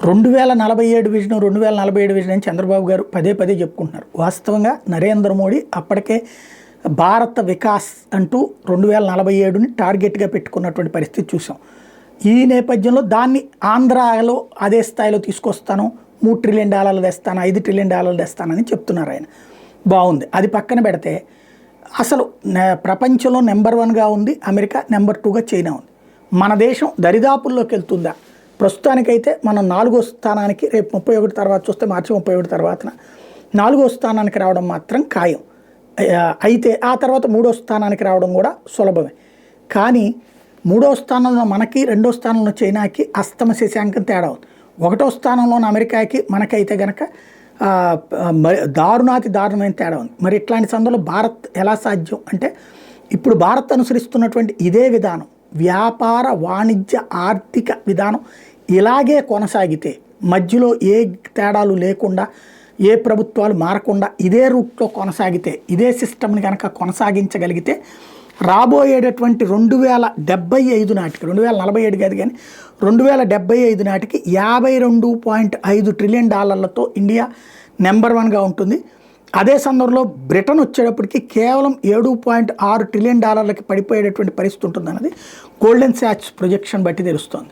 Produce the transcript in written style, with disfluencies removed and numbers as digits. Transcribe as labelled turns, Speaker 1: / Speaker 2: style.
Speaker 1: 2047 vision 2047 vision అని చంద్రబాబు గారు పదే పదే చెప్పుకుంటున్నారు. వాస్తవంగా నరేంద్ర మోడీ అప్పటికే భారత వికాస్ అంటూ 2047ని టార్గెట్గా పెట్టుకున్నటువంటి పరిస్థితి చూసాం. ఈ నేపథ్యంలో దాన్ని ఆంధ్రాలో అదే స్థాయిలో తీసుకొస్తాను, $3 ట్రిలియన్ తెస్తాను, $5 ట్రిలియన్ తెస్తానని చెప్తున్నారు ఆయన. బాగుంది. అది పక్కన పెడితే అసలు ప్రపంచంలో నెంబర్ 1గా ఉంది అమెరికా, నెంబర్ 2గా చైనా ఉంది. మన దేశం దరిదాపుల్లోకి వెళ్తుందా? ప్రస్తుతానికైతే మనం 4వ స్థానానికి, రేపు 31 తర్వాత చూస్తే మార్చి 31 తర్వాత 4వ స్థానానికి రావడం మాత్రం ఖాయం. అయితే ఆ తర్వాత 3వ స్థానానికి రావడం కూడా సులభమే. కానీ 3వ స్థానంలో మనకి, 2వ స్థానంలో చైనాకి అస్తమ శశాంకం తేడా ఉంది. 1వ స్థానంలోని అమెరికాకి మనకైతే కనుక దారుణాతి దారుణమైన తేడా ఉంది. మరి ఇట్లాంటి సందర్భంలో భారత్ ఎలా సాధ్యం అంటే, ఇప్పుడు భారత్ అనుసరిస్తున్నటువంటి ఇదే విధానం, వ్యాపార వాణిజ్య ఆర్థిక విధానం ఇలాగే కొనసాగితే, మధ్యలో ఏ తేడాలు లేకుండా, ఏ ప్రభుత్వాలు మారకుండా ఇదే రూట్లో కొనసాగితే, ఇదే సిస్టమ్ని కనుక కొనసాగించగలిగితే రాబోయేటటువంటి 2075 నాటికి, 2047 కాదు కానీ 2075 నాటికి $52.5 ట్రిలియన్ ఇండియా నెంబర్ 1గా ఉంటుంది. అదే సందర్భంలో బ్రిటన్ వచ్చేటప్పటికి కేవలం $7.6 ట్రిలియన్ పడిపోయేటటువంటి పరిస్థితి ఉంటుంది అన్నది గోల్డెన్ సాచ్ ప్రొజెక్షన్ బట్టి తెలుస్తోంది.